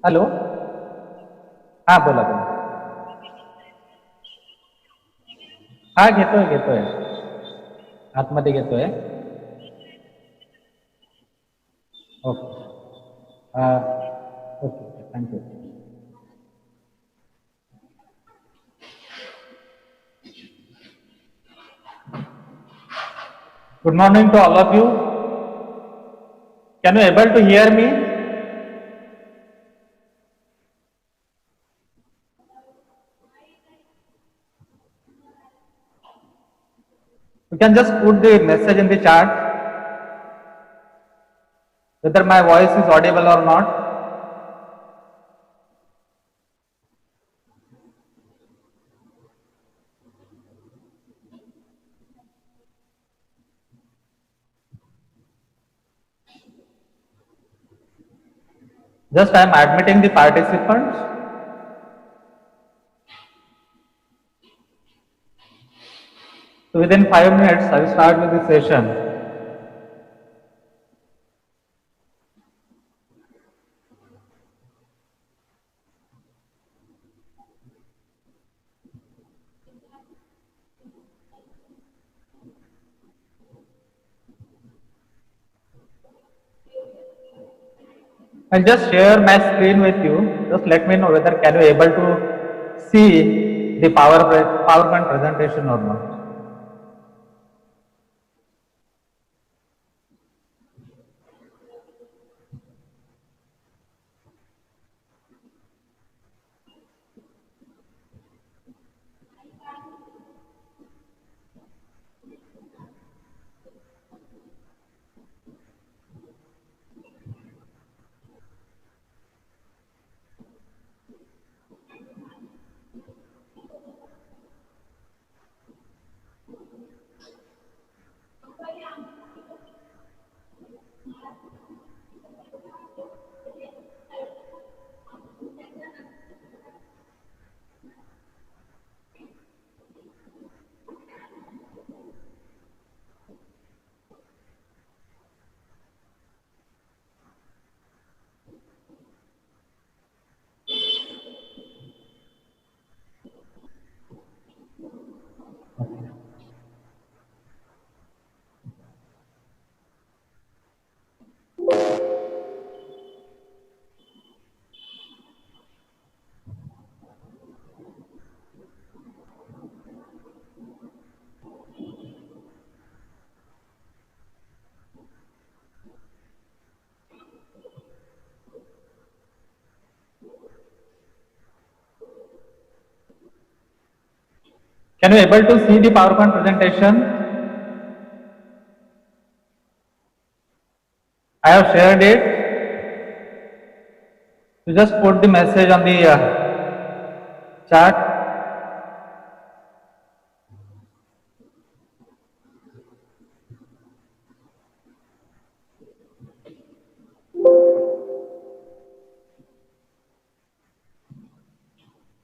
Hello. हा बोला बोला. हा घेतोय घेतोय. आतमध्ये घेतोय. Okay. Okay thank you. Good morning to all of you. Can you able to hear me? You can just put the message in the chat whether my voice is audible or not. Just I am admitting the participants. So within 5 minutes, I will start with the session. I'll just share my screen with you. Just let me know whether can you able to see the PowerPoint presentation or not. Can you able to see the PowerPoint presentation? I have shared it. You just put the message on the chat.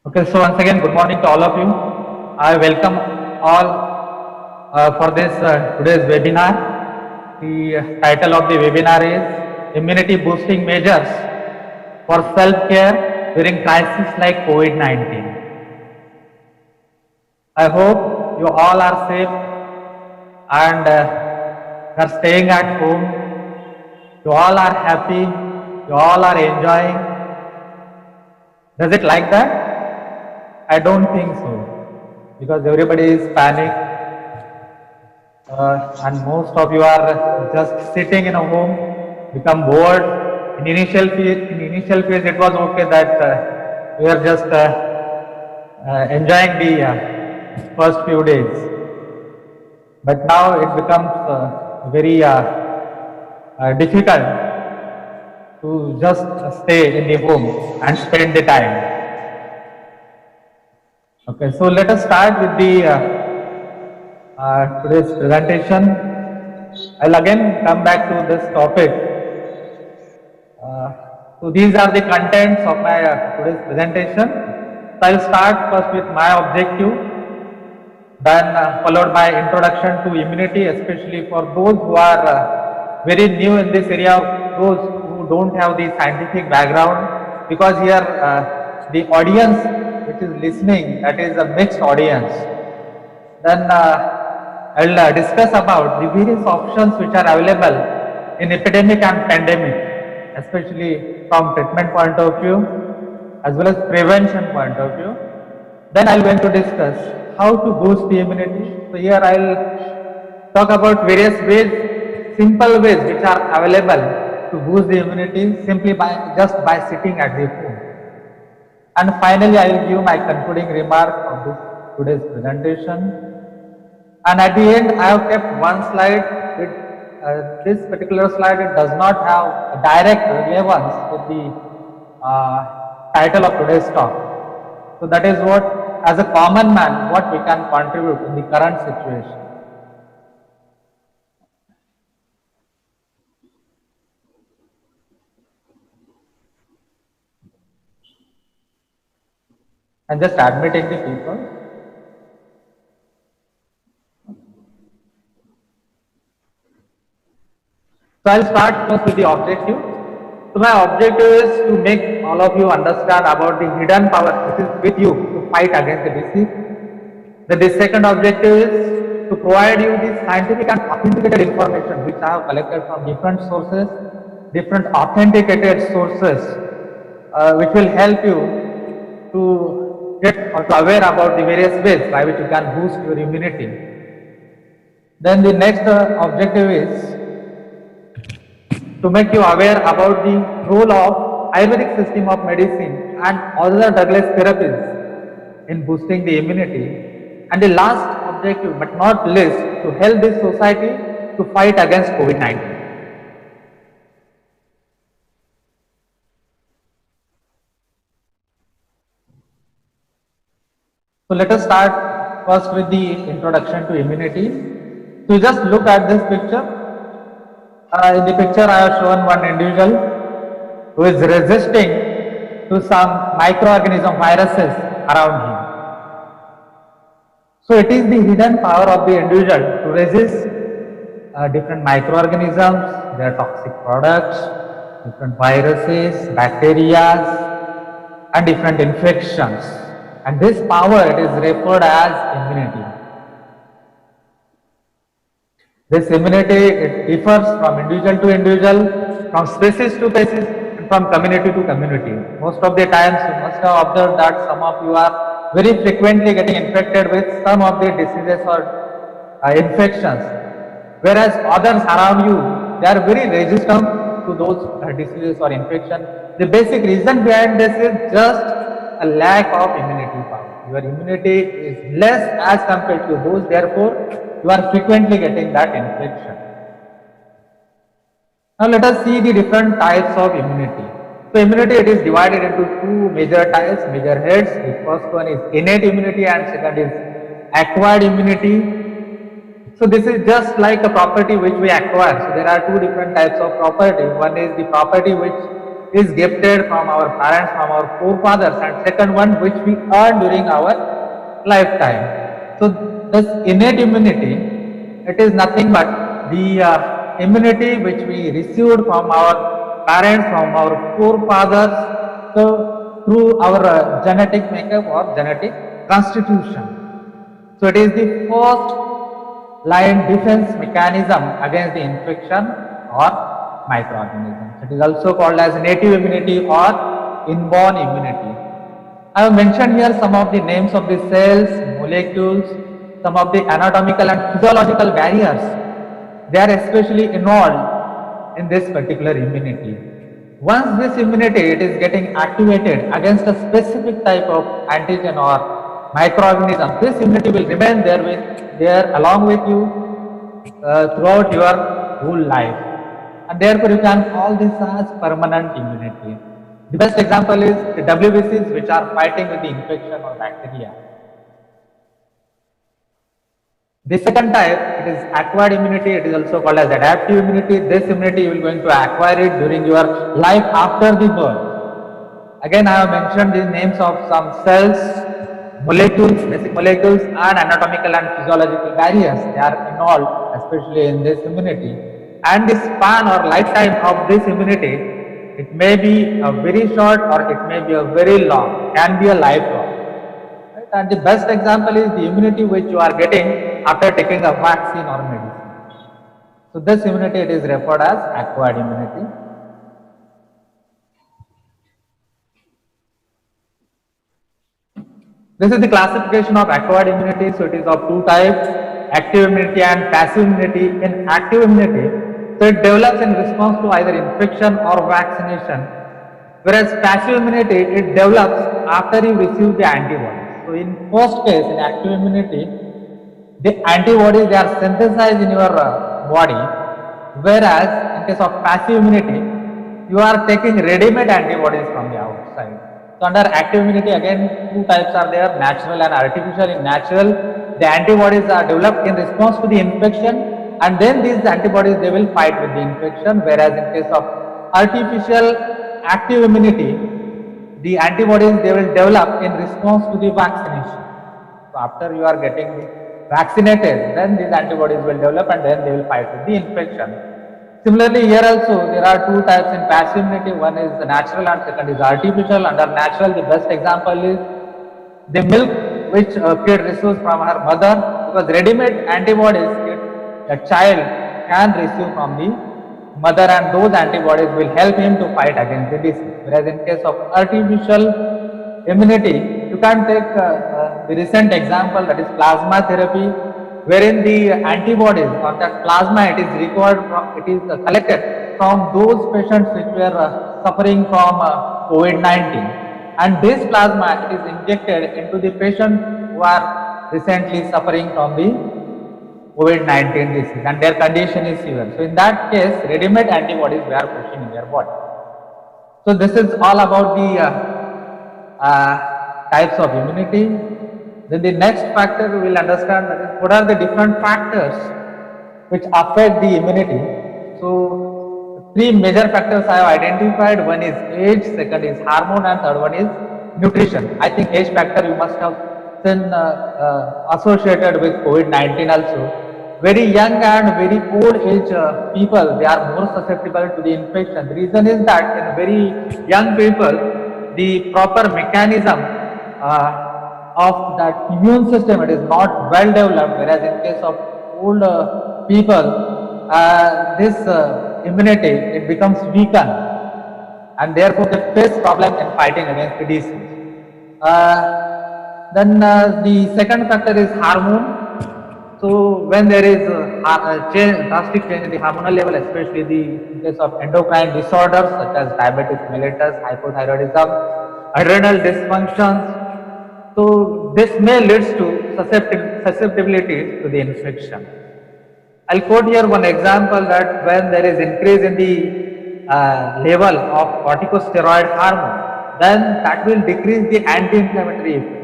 Okay, so once again, good morning to all of you. I welcome all for this today's webinar. The title of the webinar is Immunity Boosting Measures for Self-Care During Crisis like COVID-19. I hope you all are safe and are staying at home. You all are happy. You all are enjoying. Does it like that? I don't think so, because everybody is panicked. And most of you are just sitting in a home, become bored. In initial phase, it was okay that we are just enjoying the first few days. But now it becomes very difficult to just stay in the home and spend the time. Okay, so let us start with the today's presentation. I'll again come back to this topic. So these are the contents of my today's presentation. So I'll start first with my objective, then followed by introduction to immunity, especially for those who are very new in this area, those who don't have the scientific background, because here the audience which is listening, that is a mixed audience. Then I'll discuss about the various options which are available in epidemic and pandemic, especially from treatment point of view as well as prevention point of view. Then I'm going to discuss how to boost the immunity. So here I'll talk about various ways, simple ways which are available to boost the immunity simply by sitting at the home. And finally, I will give my concluding remark of this today's presentation. And at the end, I have kept one slide. This particular slide, it does not have a direct relevance with the title of today's talk. So that is what, as a common man, what we can contribute in the current situation. And just admitting the people. So I'll start first with the objective. So my objective is to make all of you understand about the hidden power which is with you to fight against the disease. Then the second objective is to provide you the scientific and authenticated information which I have collected from different sources, different authenticated sources, which will help you to get aware about the various ways by which you can boost your immunity. Then the next objective is to make you aware about the role of Ayurvedic system of medicine and other drugless therapies in boosting the immunity. And the last objective, but not least, to help this society to fight against COVID-19. So let us start first with the introduction to immunity. So just look at this picture. In the picture I have shown one individual who is resisting to some microorganism viruses around him. So it is the hidden power of the individual to resist different microorganisms, their toxic products, different viruses, bacteria and different infections. And this power it is referred as immunity. This immunity, it differs from individual to individual, from species to species, and from community to community. Most of the times you must have observed that some of you are very frequently getting infected with some of the diseases or infections, whereas others around you, they are very resistant to those diseases or infections. The basic reason behind this is just a lack of immunity power. Your immunity is less as compared to those, therefore you are frequently getting that infection. Now let us see the different types of immunity. So immunity, it is divided into two major types, major heads. The first one is innate immunity and second is acquired immunity. So this is just like a property which we acquire. So there are two different types of property. One is the property which is gifted from our parents, from our forefathers, and second one which we earn during our lifetime. So this innate immunity, it is nothing but the immunity which we received from our parents, from our forefathers, so through our genetic makeup or genetic constitution. So it is the first line defense mechanism against the infection or microorganisms. It is also called as native immunity or inborn immunity. I have mentioned here some of the names of the cells, molecules, some of the anatomical and physiological barriers. They are especially involved in this particular immunity. Once this immunity it is getting activated against a specific type of antigen or microorganism, this immunity will remain there along with you throughout your whole life, and therefore you can call this as permanent immunity. The best example is the WBCs which are fighting with the infection or bacteria. The second type, it is acquired immunity. It is also called as adaptive immunity. This immunity you will going to acquire it during your life after the birth. Again, I have mentioned the names of some cells, molecules, basic molecules, and anatomical and physiological barriers. They are involved, especially in this immunity. And the span or lifetime of this immunity, it may be a very short or it may be a very long, can be a lifelong. Right? And the best example is the immunity which you are getting after taking a vaccine or medicine. So this immunity it is referred as acquired immunity. This is the classification of acquired immunity. So it is of two types, active immunity and passive immunity. In active immunity, so it develops in response to either infection or vaccination, whereas passive immunity, it develops after you receive the antibodies. So in first case, in active immunity, the antibodies they are synthesized in your body, whereas in case of passive immunity, you are taking ready-made antibodies from the outside. So under active immunity, again, two types are there, natural and artificial. In natural, the antibodies are developed in response to the infection, and then these antibodies they will fight with the infection, whereas in case of artificial active immunity, the antibodies they will develop in response to the vaccination. So after you are getting vaccinated, then these antibodies will develop and then they will fight with the infection. Similarly, here also there are two types in passive immunity. One is the natural and second is artificial. Under natural, the best example is the milk which a kid receives from her mother, because ready-made antibodies a child can receive from the mother, and those antibodies will help him to fight against the disease. Whereas in case of artificial immunity, you can take the recent example, that is plasma therapy, wherein the antibodies or that plasma it is required from, it is collected from those patients which were suffering from COVID-19, and this plasma it is injected into the patients who are recently suffering from the COVID-19 disease and their condition is severe. So in that case, ready-made antibodies we are pushing in their body. So this is all about the types of immunity. Then the next factor we will understand, that is what are the different factors which affect the immunity. So three major factors I have identified. One is age, second is hormone, and third one is nutrition. I think age factor you must have seen associated with COVID-19 also. Very young and very old age people, they are more susceptible to the infection. The reason is that in very young people, the proper mechanism of that immune system it is not well developed, whereas in case of old people, this immunity it becomes weakened, and therefore they face problem in fighting against the disease. Then the second factor is hormone. So when there is a drastic change in the hormonal level, especially in case of endocrine disorders such as diabetes mellitus, hypothyroidism, adrenal dysfunctions, so this may lead to susceptibility to the infection. I'll quote here one example, that when there is increase in the level of corticosteroid hormone, then that will decrease the anti-inflammatory effect.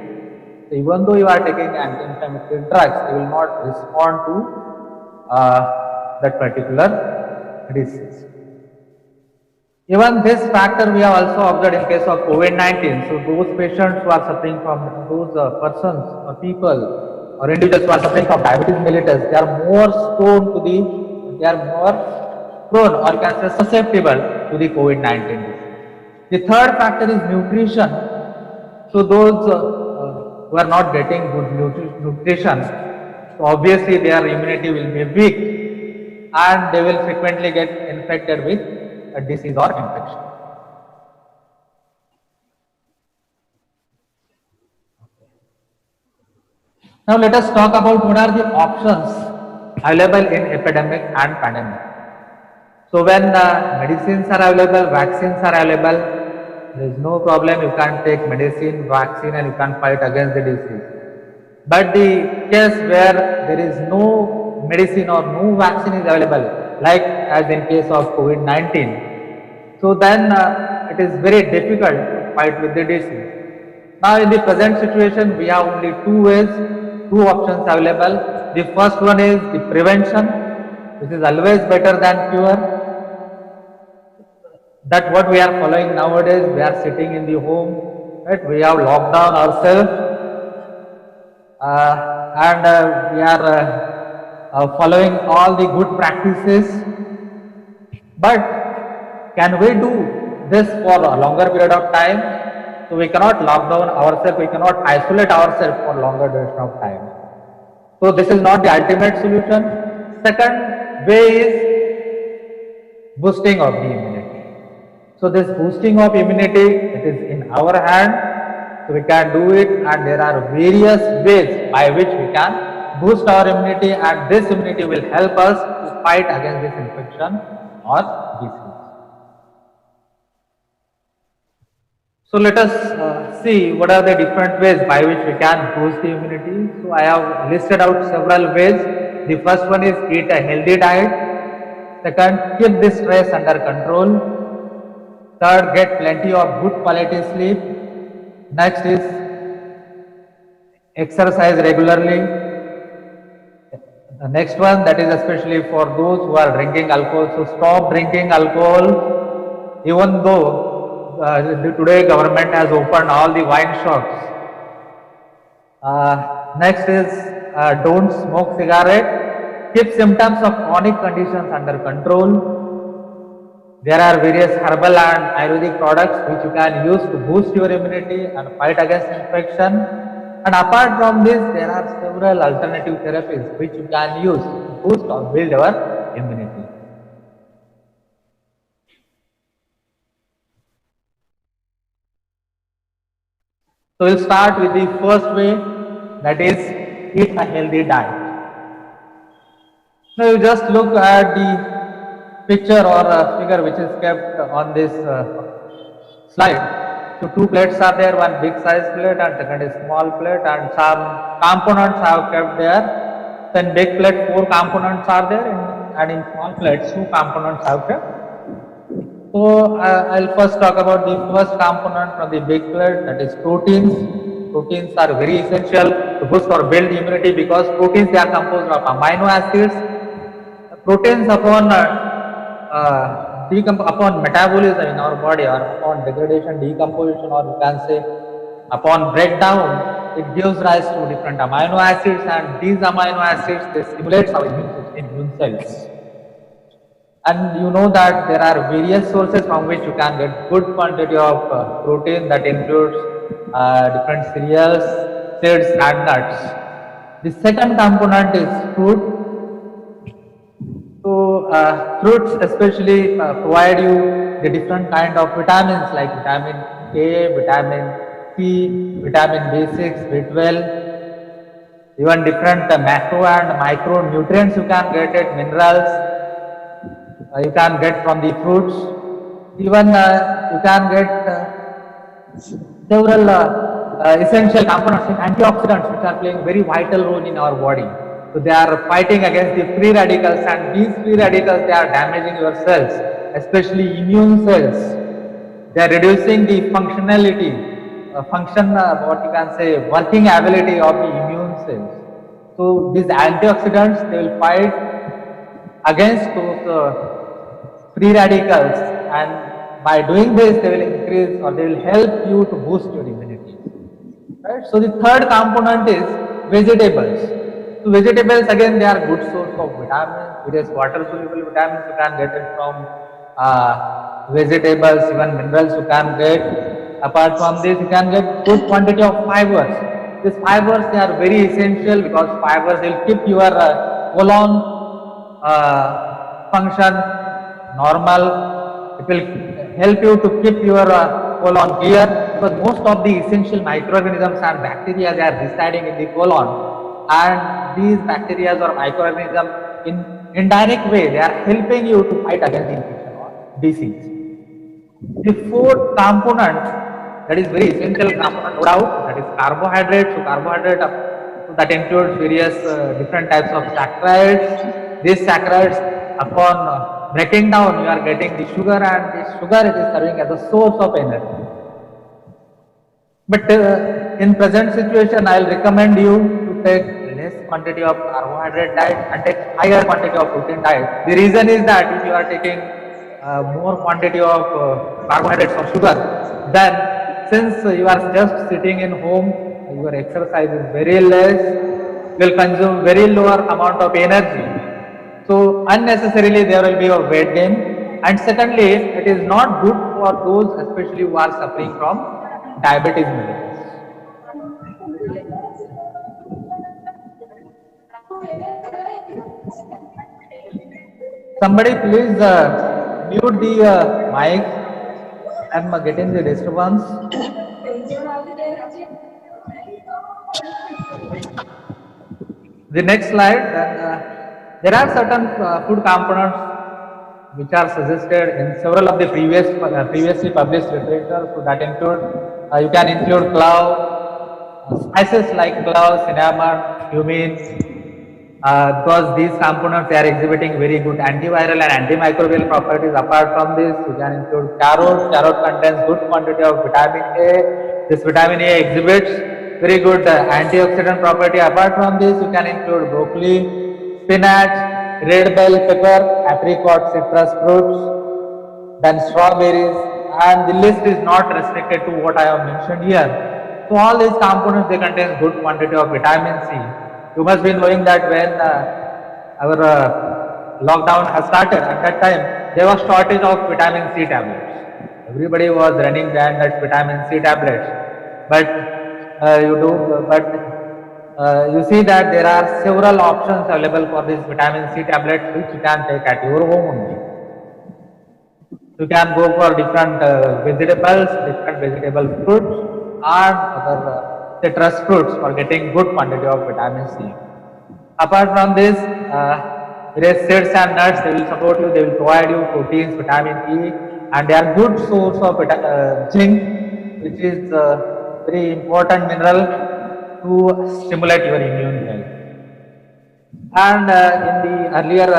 So even though you are taking anti-inflammatory drugs, they will not respond to that particular disease. Even this factor we have also observed in case of COVID-19. So those patients who are suffering from those persons or people or individuals who are suffering from diabetes mellitus, they are more prone or can say susceptible to the COVID-19 disease. The third factor is nutrition. So those who are not getting good nutrition, so obviously their immunity will be weak and they will frequently get infected with a disease or infection. Now let us talk about what are the options available in epidemic and pandemic. So when medicines are available, vaccines are available, there is no problem, you can take medicine, vaccine and you can fight against the disease. But the case where there is no medicine or no vaccine is available, like as in case of COVID-19, so then it is very difficult to fight with the disease. Now in the present situation, we have only two options available. The first one is the prevention, which is always better than cure. That what we are following nowadays, we are sitting in the home, right? We have locked down ourselves and we are following all the good practices. But can we do this for a longer period of time? So we cannot lock down ourselves, we cannot isolate ourselves for longer duration of time. So this is not the ultimate solution. Second way is boosting of the immunity. So this boosting of immunity, it is in our hand. So we can do it, and there are various ways by which we can boost our immunity, and this immunity will help us to fight against this infection or disease. So let us see what are the different ways by which we can boost the immunity. So I have listed out several ways. The first one is eat a healthy diet. Second, keep the stress under control. Third, get plenty of good quality sleep. Next is exercise regularly. The next one, that is especially for those who are drinking alcohol. So stop drinking alcohol, even though today government has opened all the wine shops. Next is don't smoke cigarette. Keep symptoms of chronic conditions under control. There are various herbal and Ayurvedic products which you can use to boost your immunity and fight against infection. And apart from this, there are several alternative therapies which you can use to boost or build your immunity. So we'll start with the first way, that is eat a healthy diet. Now you just look at the picture or figure which is kept on this slide. So two plates are there, one big size plate and second is small plate, and some components have kept there. Then big plate 4 components are there, and in small plates 2 components have kept. So I'll first talk about the first component from the big plate, that is proteins. Proteins are very essential to boost or build immunity because proteins, they are composed of amino acids. Proteins upon metabolism in our body, or upon degradation, decomposition, or you can say upon breakdown, it gives rise to different amino acids, and these amino acids, they stimulate our immune cells. And you know that there are various sources from which you can get good quantity of protein, that includes different cereals, seeds and nuts. The second component is fruit. So fruits especially provide you the different kind of vitamins like vitamin A, vitamin C, vitamin B6, B12, even different macro and micro nutrients you can get it, minerals. You can get from the fruits. Even you can get several essential components and antioxidants which are playing very vital role in our body. So they are fighting against the free radicals, and these free radicals, they are damaging your cells, especially immune cells. They are reducing the functionality, what you can say, working ability of the immune cells. So these antioxidants, they will fight against those free radicals, and by doing this they will increase or they will help you to boost your immunity. Right? So the third component is vegetables. So vegetables again, they are good source of vitamins. It is water soluble vitamins. You can get it from vegetables, even minerals you can get. Apart from this, you can get good quantity of fibers. These fibers, they are very essential because fibers will keep your colon function normal. It will help you to keep your colon clear, because most of the essential microorganisms and bacteria, they are residing in the colon, and these bacteria or microorganisms in indirect way, they are helping you to fight against infection or disease. The fourth component that is very essential component, no doubt, that is carbohydrate. So carbohydrate, that includes various different types of saccharides. These saccharides, upon breaking down, you are getting the sugar, and this sugar, it is serving as a source of energy. But in present situation, I will recommend you to take less quantity of carbohydrate diet and take higher quantity of protein diet. The reason is that if you are taking more quantity of carbohydrates or sugar, then since you are just sitting in home, your exercise is very less, will consume very lower amount of energy. So unnecessarily there will be a weight gain. And secondly, it is not good for those especially who are suffering from diabetes mellitus. Somebody please mute the mic. I'm getting the disturbance. The next slide, there are certain food components which are suggested in several of the previously published literature. So that include, you can include clove, spices like clove, cinnamon, cumin, because these components, they are exhibiting very good antiviral and antimicrobial properties. Apart from this, you can include carrot. Carrot contains good quantity of vitamin A. This vitamin A exhibits very good antioxidant property. Apart from this, you can include broccoli, spinach, red bell pepper, apricot, citrus fruits, then strawberries, and the list is not restricted to what I have mentioned here. So all these components, they contain good quantity of vitamin C. You must be knowing that when our lockdown has started, at that time there was shortage of vitamin C tablets. Everybody was running behind that vitamin C tablets, but you see that there are several options available for these vitamin C tablets, which you can take at your home only. You can go for different vegetables, different vegetable fruits, and other citrus fruits for getting good quantity of vitamin C. Apart from this, various seeds and nuts, they will support you, they will provide you proteins, vitamin E, and they are good source of zinc, which is a very important mineral to stimulate your immune health. And in the earlier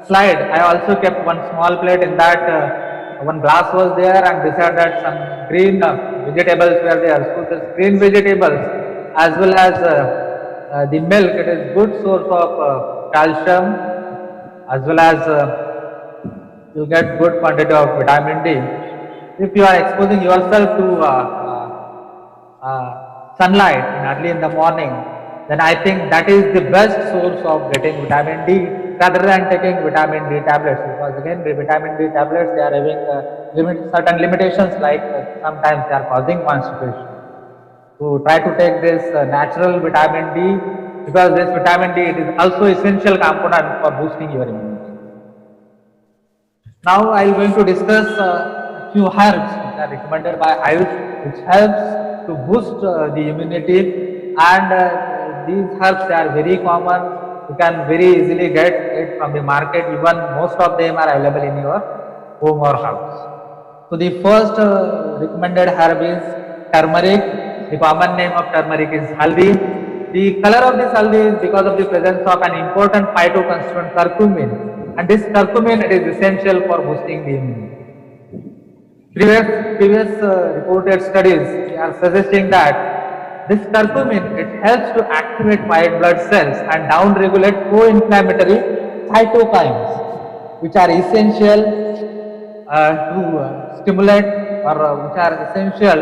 slide, I also kept one small plate. In that, one glass was there, and beside that some green vegetables were there. So this green vegetables as well as the milk, it is good source of calcium, as well as you get good quantity of vitamin D. If you are exposing yourself to sunlight early in the morning, then I think that is the best source of getting vitamin D rather than taking vitamin D tablets, because again the vitamin D tablets, they are having certain limitations, like sometimes they are causing constipation. So try to take this natural vitamin D, because this vitamin D, it is also essential component for boosting your immunity. Now I am going to discuss a few herbs which are recommended by Ayush, which helps to boost the immunity, and these herbs, they are very common. You can very easily get it from the market. Even most of them are available in your home or house. So the first recommended herb is turmeric. The common name of turmeric is haldi. The color of this haldi is because of the presence of an important phytoconstituent curcumin, and this curcumin, it is essential for boosting the immunity. Previous reported studies are suggesting that this curcumin, it helps to activate white blood cells and down-regulate pro-inflammatory cytokines, which are essential to stimulate, or which are essential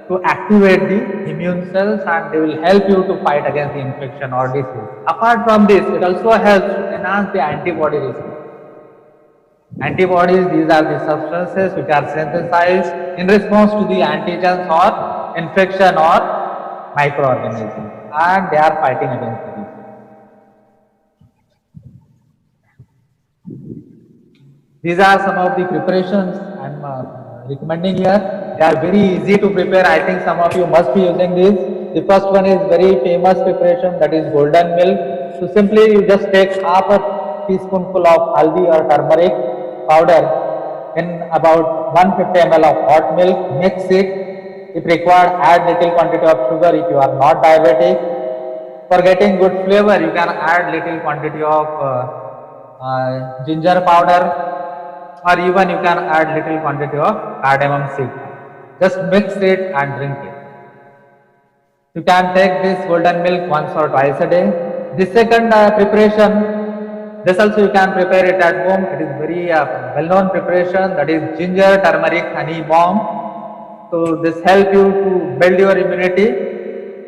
to activate the immune cells, and they will help you to fight against the infection or disease. Apart from this, it also helps to enhance the antibody response. Antibodies, these are the substances which are synthesized in response to the antigens or infection or microorganisms, and they are fighting against the disease. These are some of the preparations I am recommending here. They are very easy to prepare. I think some of you must be using these. The first one is very famous preparation, that is golden milk. So simply you just take half a teaspoonful of haldi or turmeric powder in about 150 ml of hot milk, mix it. If required, add little quantity of sugar if you are not diabetic. For getting good flavor, you can add little quantity of ginger powder, or even you can add little quantity of cardamom seed. Just mix it and drink it. You can take this golden milk once or twice a day. The second preparation, this also you can prepare it at home. It is very well-known preparation, that is ginger, turmeric, honey balm. So this help you to build your immunity.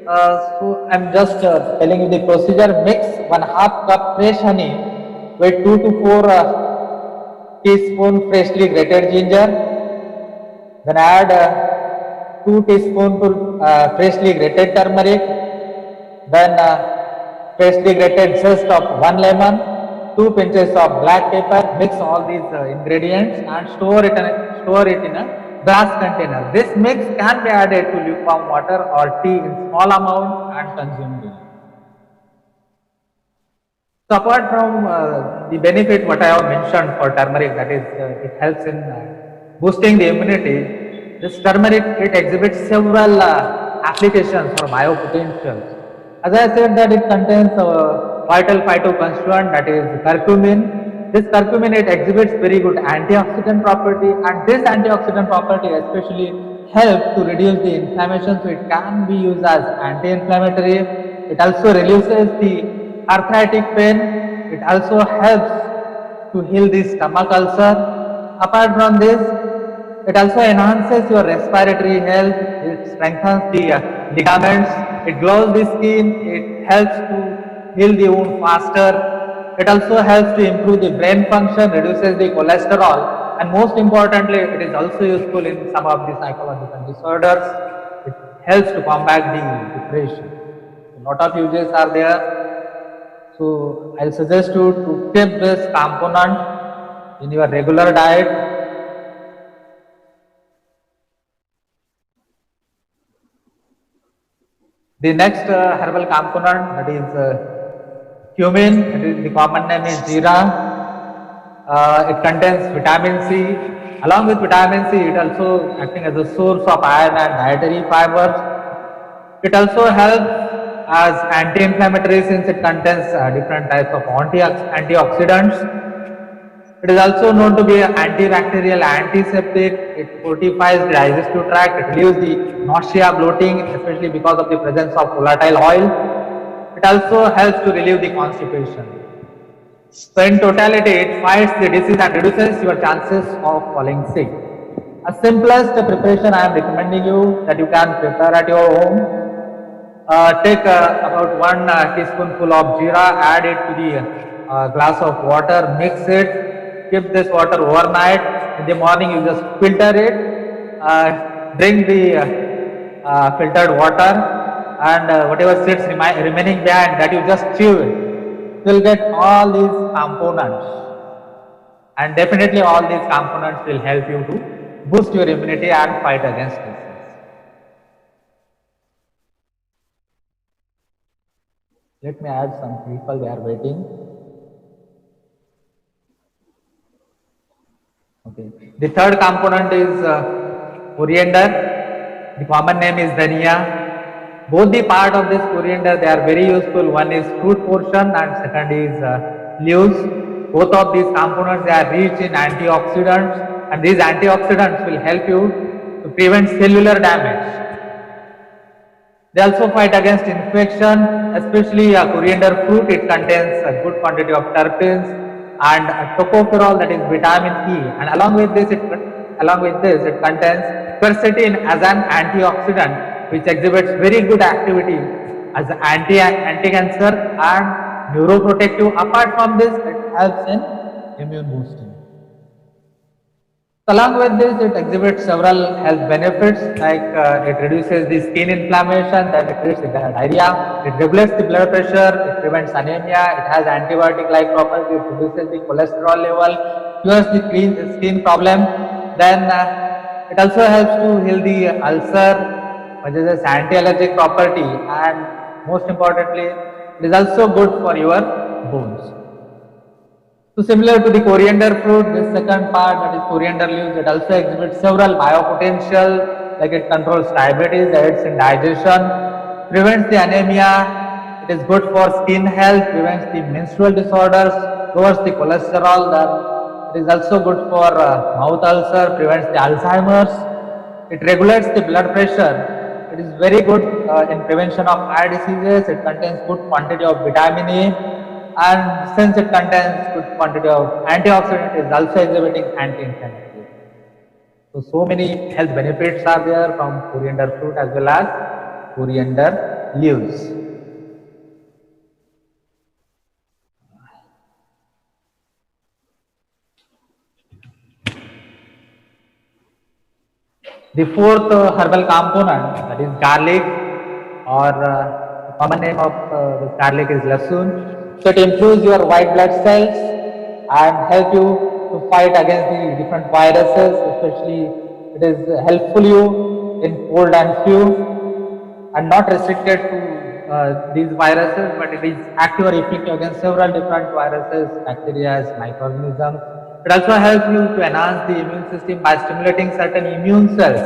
So I'm just telling you the procedure. Mix 1/2 cup fresh honey with 2 to 4 teaspoon freshly grated ginger. Then add 2 teaspoonful freshly grated turmeric. Then freshly grated zest of 1 lemon, 2 pinches of black pepper. Mix all these ingredients and store it in a glass container. This mix can be added to lukewarm water or tea in small amount and consumed daily. So apart from the benefit what I have mentioned for turmeric, that is it helps in boosting the immunity, this turmeric, it exhibits several applications or biopotentials. As I said that it contains a vital phytoconstituent, that is curcumin. This curcumin, it exhibits very good antioxidant property, and this antioxidant property especially helps to reduce the inflammation, so it can be used as anti-inflammatory. It also reduces the arthritic pain. It also helps to heal the stomach ulcer. Apart from this, it also enhances your respiratory health. It strengthens the ligaments. It glows the skin. It helps to heal the wound faster. It also helps to improve the brain function, reduces the cholesterol, and most importantly, it is also useful in some of the psychological disorders. It helps to combat the depression. A lot of uses are there. So I'll suggest you to keep this component in your regular diet. The next herbal component, that is cumin. The common name is jeera. It contains vitamin C. Along with vitamin C, it also acting as a source of iron and dietary fibers. It also helps as anti-inflammatory since it contains different types of antioxidants. It is also known to be an antibacterial, antiseptic. It fortifies the digestive tract. It relieves the nausea, bloating, especially because of the presence of volatile oil. It also helps to relieve the constipation. So in totality, it fights the disease and reduces your chances of falling sick. A simplest preparation I am recommending you that you can prepare at your home. Take about 1 teaspoonful of jeera, add it to the glass of water, mix it, keep this water overnight. In the morning you just filter it, drink the filtered water, and whatever sits remaining behind, that you just chew it. You will get all these components, and definitely all these components will help you to boost your immunity and fight against disease. Let me add some people, they are waiting. Okay. The third component is coriander. The common name is dhania. Both the part of this coriander, they are very useful. One is fruit portion and second is leaves. Both of these components, they are rich in antioxidants, and these antioxidants will help you to prevent cellular damage. They also fight against infection, especially coriander fruit. It contains a good quantity of terpenes and tocopherol, that is vitamin E, and along with this, it contains quercetin as an antioxidant which exhibits very good activity as an anti-cancer and neuroprotective. Apart from this, it helps in immune boosting. Along with this, it exhibits several health benefits like it reduces the skin inflammation, then it reduces the diarrhea, it regulates the blood pressure, it prevents anemia, it has antibiotic-like properties, it reduces the cholesterol level, cures the skin problem, then it also helps to heal the ulcer, which is an anti-allergic property, and most importantly, it is also good for your bones. So similar to the coriander fruit, this second part, that is coriander leaves, it also exhibits several biopotential, like it controls diabetes, aids in digestion, prevents the anemia, it is good for skin health, prevents the menstrual disorders, lowers the cholesterol, then it is also good for mouth ulcer, prevents the Alzheimer's, it regulates the blood pressure, it is very good in prevention of eye diseases, it contains good quantity of vitamin A, and since it contains good quantity of antioxidant, it is also exhibiting anti-inflammatory. So many health benefits are there from coriander fruit as well as coriander leaves. The fourth herbal component, that is garlic, or the common name of this garlic is lasun. So it improves your white blood cells and help you to fight against the different viruses, especially it is helpful you in cold and flu, and not restricted to these viruses, but it is active or effective against several different viruses, bacteria, microorganisms. It also helps you to enhance the immune system by stimulating certain immune cells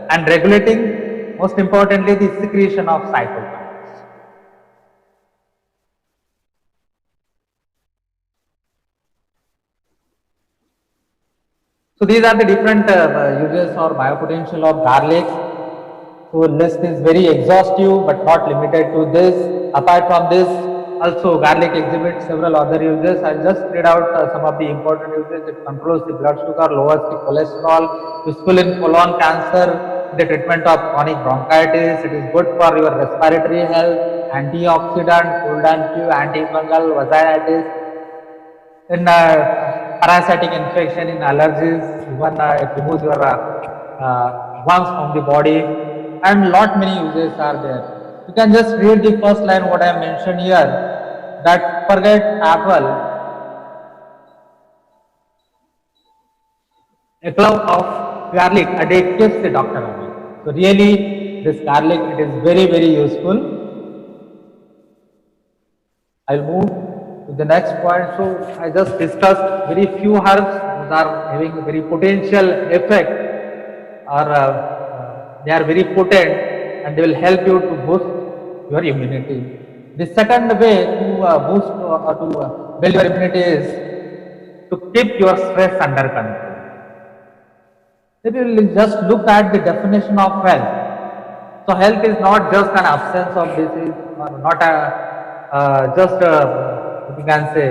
and regulating, most importantly, the secretion of cytokines. So these are the different uses or biopotential of garlic. So list is very exhaustive but not limited to this. Apart from this, also garlic exhibits several other uses. I'll just read out some of the important uses. It controls the blood sugar, lowers the cholesterol, useful in colon cancer, the treatment of chronic bronchitis. It is good for your respiratory health, antioxidant, cold and flu, antifungal, vasinitis. In parasitic infection, in allergies, even it removes your worms from the body, and lot many uses are there. You can just read the first line what I mentioned here, that forget apple, a clove of garlic a day keeps the doctor away. So really this garlic, it is very useful. I'll move to the next point. So I just discussed very few herbs that are having very potential effect, or they are very potent and they will help you to boost your immunity. The second way to boost or to build your immunity is to keep your stress under control. If you will just look at the definition of health. So health is not just an absence of disease, or not a you can say,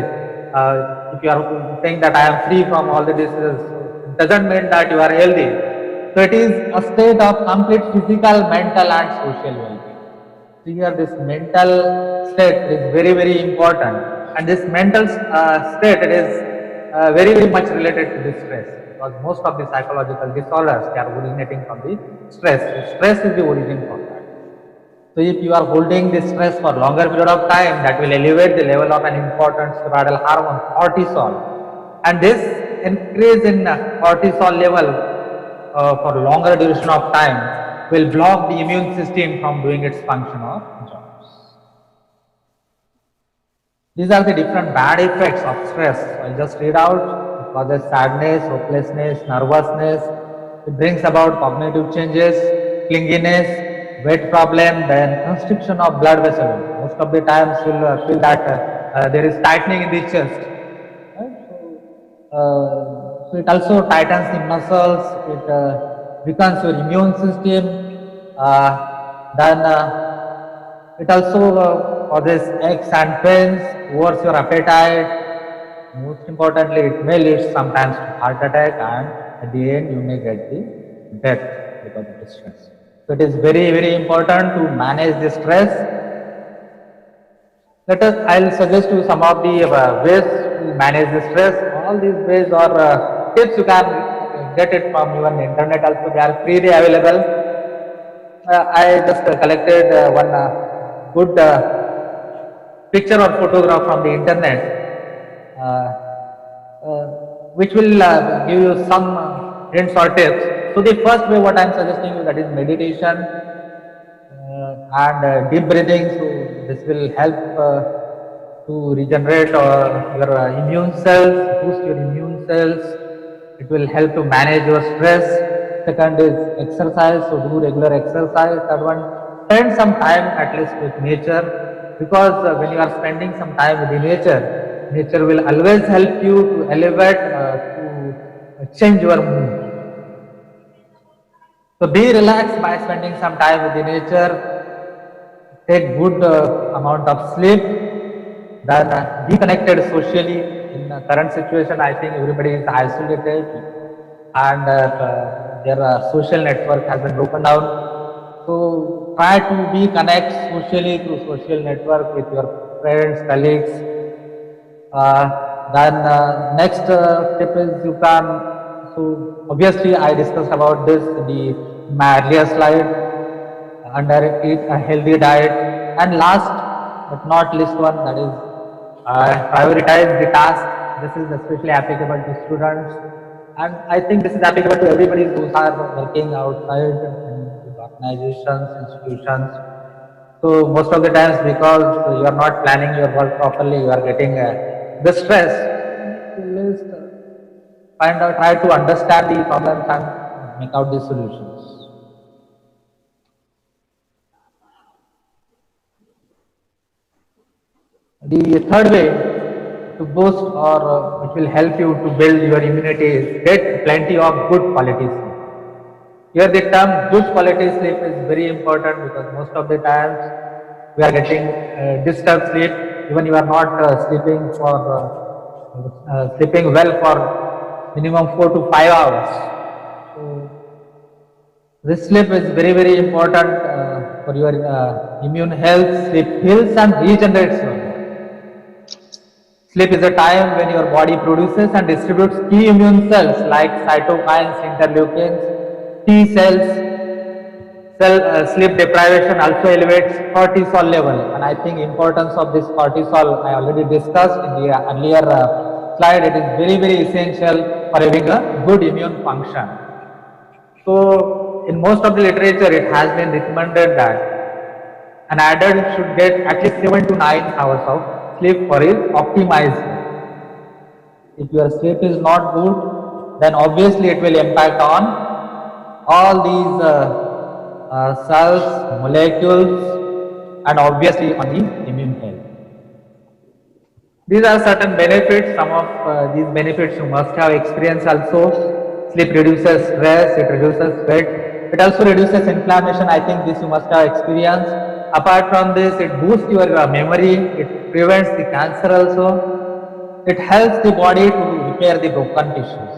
if you are saying that I am free from all the diseases, it doesn't mean that you are healthy. So it is a state of complete physical, mental and social well-being. So here this mental state is very important, and this mental state, it is very much related to the stress, because most of the psychological disorders, they are originating from the stress. So stress is the origin for that. So if you are holding this stress for longer period of time, that will elevate the level of an important steroidal hormone, cortisol, and this increase in cortisol level for longer duration of time will block the immune system from doing its function of jobs. These are the different bad effects of stress. So I'll just read out. It causes sadness, hopelessness, nervousness. It brings about cognitive changes, clinginess, weight problem, then constriction of blood vessels. Most of the times you'll feel that there is tightening in the chest. Right? So it also tightens the muscles, it weakens your immune system, then it also causes aches and pains, lowers your appetite. Most importantly, it may lead sometimes to heart attack, and at the end you may get the death. because of the stress. So it is very, very important to manage the stress. I'll suggest you some of the ways to manage the stress. All these ways are tips you can get it from even the internet also. They are freely available. I just collected one good picture or photograph from the internet, uh, uh, which will give you some hints or tips. So the first way what I am suggesting you, that is meditation and deep breathing. So this will help to regenerate your immune cells, boost your immune cells. It will help to manage your stress. Second is exercise. So do regular exercise. Third one, spend some time at least with nature, because when you are spending some time with the nature will always help you to elevate, to change your mood. So be relaxed by spending some time with the nature. Take good amount of sleep. Then be connected socially. In the current situation, I think everybody is isolated, and their social network has been broken down. So try to be connect socially through social network with your friends, colleagues. Then next tip is you can, so obviously I discussed about this in my earlier slide, under eat a healthy diet, and last but not least one, that is prioritize the task. This is especially applicable to students, and I think this is applicable to everybody who are working outside in organizations, institutions. So most of the times, because you are not planning your work properly, you are getting the stress. List, try to understand the problems and make out the solutions. The third way to boost, or which will help you to build your immunity, is get plenty of good quality sleep. Here the term good quality sleep is very important, because most of the times we are getting disturbed sleep. Even you are not sleeping well for minimum 4 to 5 hours. So this sleep is very, very important for your immune health. Sleep heals and regenerates your body. Sleep is a time when your body produces and distributes key immune cells like cytokines, interleukins, T cells. Sleep deprivation also elevates cortisol level, and I think importance of this cortisol I already discussed in the earlier slide. It is very, very essential for having a good immune function. So in most of the literature, it has been recommended that an adult should get at least 7 to 9 hours of sleep for his optimized. If your sleep is not good, then obviously it will impact on all these cells, molecules, and obviously on the immune health. These are certain benefits. Some of these benefits you must have experienced also. Sleep reduces stress, it reduces sweat, it also reduces inflammation. I think this you must have experienced. Apart from this, it boosts your memory, it prevents the cancer also, it helps the body to repair the broken tissues.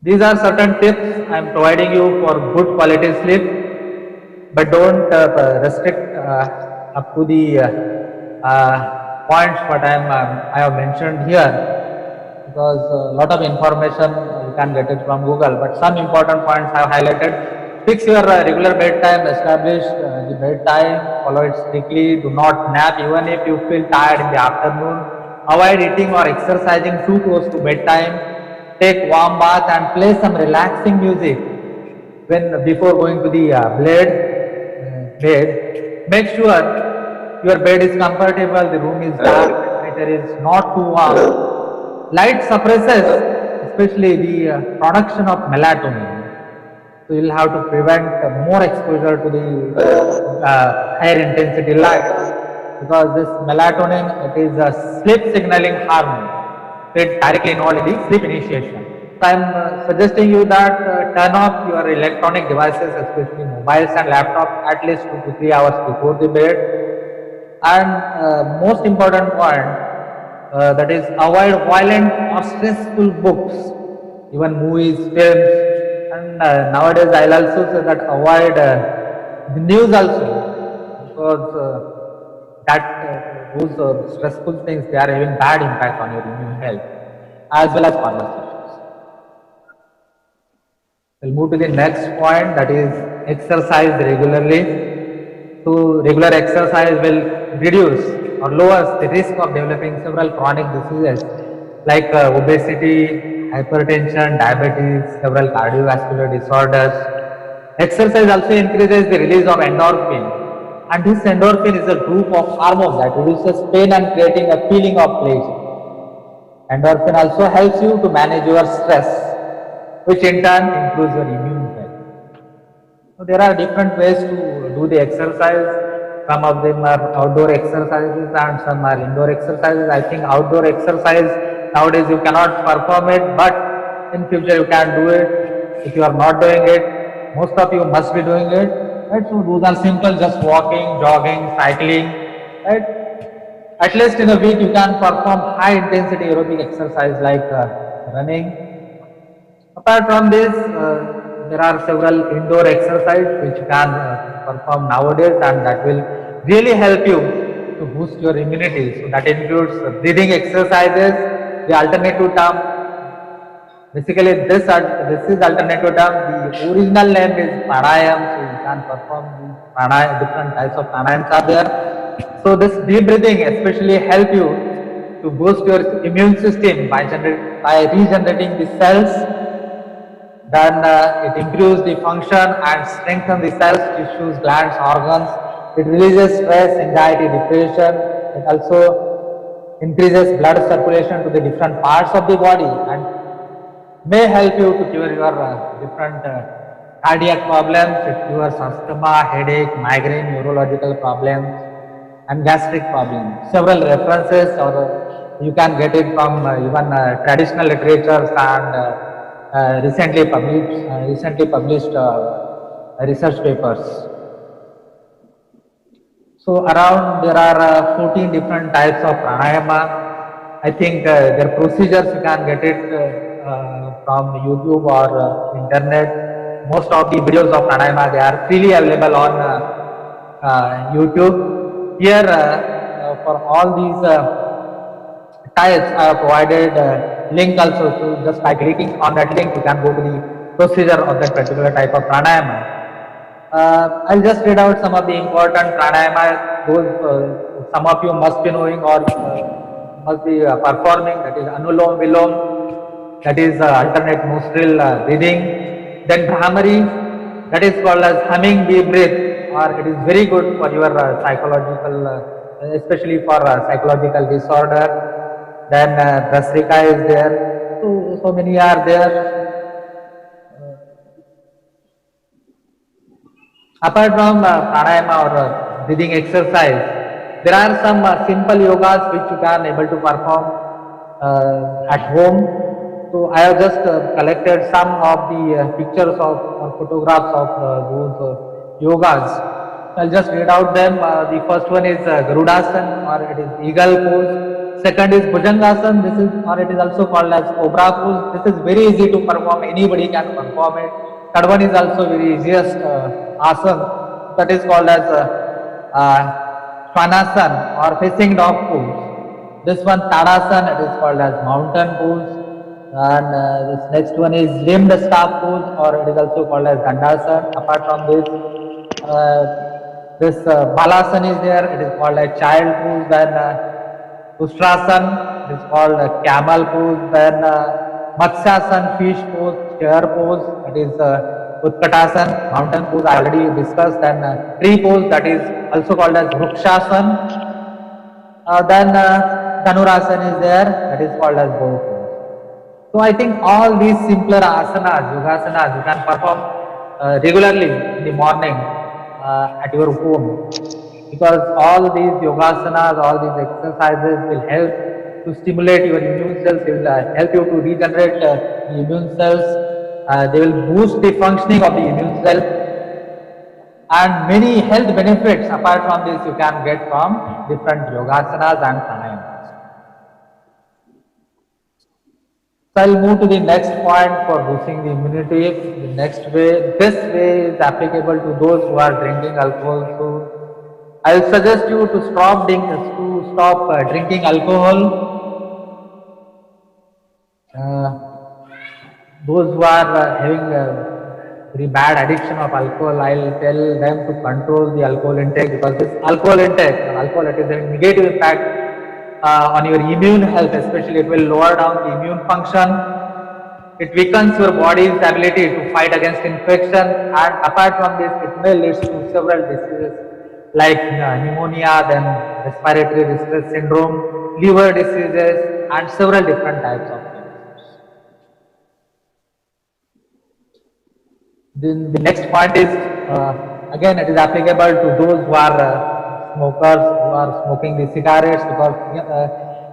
These are certain tips I am providing you for good quality sleep, but don't restrict up to the points what I have mentioned here, because a lot of information you can get it from Google, but some important points I have highlighted. Fix your regular bedtime, establish the bedtime, follow it strictly, do not nap even if you feel tired in the afternoon, avoid eating or exercising too close to bedtime, take warm bath and play some relaxing music before going to the bed. Make sure your bed is comfortable, the room is dark, temperature is not too warm. Light suppresses especially the production of melatonin. So you'll have to prevent more exposure to the higher intensity light, because this melatonin, it is a sleep signaling hormone. It directly involved in the sleep initiation. So I'm suggesting you that turn off your electronic devices, especially mobiles and laptops, at least 2 to 3 hours before the bed. And most important point, that is avoid violent or stressful books. even movies, films, and nowadays I'll also say that avoid the news also, because that those stressful things, they are having bad impact on your immune health as well as conversations. We'll move to the next point, that is exercise regularly. So regular exercise will reduce or lowers the risk of developing several chronic diseases like obesity, hypertension, diabetes, several cardiovascular disorders. Exercise also increases the release of endorphin, and this endorphin is a group of hormones that reduces pain and creating a feeling of pleasure. Endorphin also helps you to manage your stress, which in turn improves your immune health. So there are different ways to do the exercise. Some of them are outdoor exercises and some are indoor exercises. I think outdoor exercise nowadays you cannot perform it, but in future you can do it. If you are not doing it, most of you must be doing it. Right? So those are simple, just walking, jogging, cycling. Right? At least in a week you can perform high intensity aerobic exercise like running. Apart from this, there are several indoor exercises which you can perform nowadays, and that will really help you to boost your immunity. So that includes breathing exercises. The alternative term, basically this is alternative term. The original name is pranayam. So you can perform these pranayam, different types of pranayams are there. So this deep breathing especially help you to boost your immune system by regenerating the cells. Then it improves the function and strengthens the cells, tissues, glands, organs. It releases stress, anxiety, depression. It also increases blood circulation to the different parts of the body and may help you to cure your different cardiac problems. It cures asthma, headache, migraine, neurological problems, and gastric problems. Several references, or you can get it from even traditional literatures and recently published research papers. So around there are 14 different types of pranayama. I think their procedures you can get it from YouTube or internet. Most of the videos of pranayama, they are freely available on YouTube. Here for all these types I have provided link also. So just by clicking on that link you can go to the procedure of that particular type of pranayama. I'll just read out some of the important pranayama. Those some of you must be knowing or must be performing. That is Anulom Vilom. That is alternate nostril breathing. Then Bhramari. That is called as humming deep breath, or it is very good for your psychological, especially for psychological disorder. Then Brasrika is there. So many are there. Apart from pranayama or breathing exercise, there are some simple yogas which you can able to perform at home. So I have just collected some of the pictures of or photographs of those yogas. I'll just read out them. The first one is Garudasan, or it is eagle pose. Second is Bhujangasana. This is, or it is also called as cobra pose. This is very easy to perform. Anybody can perform it. Third one is also very easiest asana, that is called as Svanasana or facing dog pose. This one Tadasana, it is called as mountain pose. And this next one is limbed staff pose, or it is also called as Dandasana. Apart from this Balasana is there, it is called as child pose. Then Ustrasana, it is called camel pose. Then Matsyasana, fish pose, chair pose, that is Utkatasana, mountain pose I already discussed. Then tree pose, that is also called as Vrukshasana. Then Dhanurasana is there, that is called as bow pose. So I think all these simpler asanas, yogasanas, you can perform regularly in the morning at your home, because all these yogasanas, all these exercises will help to stimulate your immune cells. They will help you to regenerate the immune cells. They will boost the functioning of the immune cell, and many health benefits apart from this you can get from different yogasanas and pranayamas. So I'll move to the next point for boosting the immunity. The next way, this way is applicable to those who are drinking alcohol. So I'll suggest you to stop drinking alcohol. Those who are having a very bad addiction of alcohol, I'll tell them to control the alcohol intake, because this alcohol intake, alcohol, it is having negative impact on your immune health, especially it will lower down the immune function. It weakens your body's ability to fight against infection, and apart from this, it may lead to several diseases like pneumonia, then respiratory distress syndrome, liver diseases, and several different types of things. Then the next point is, again, it is applicable to those who are smokers, who are smoking the cigarettes,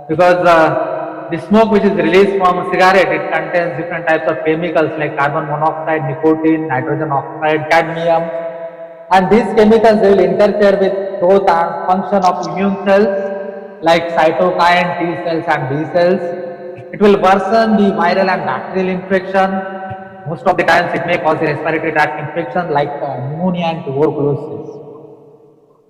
because the smoke which is released from a cigarette, it contains different types of chemicals like carbon monoxide, nicotine, nitrogen oxide, cadmium, and these chemicals, they will interfere with growth and function of immune cells like cytokine, T cells and B cells. It will worsen the viral and bacterial infection. Most of the times it may cause a respiratory tract infection like pneumonia and tuberculosis.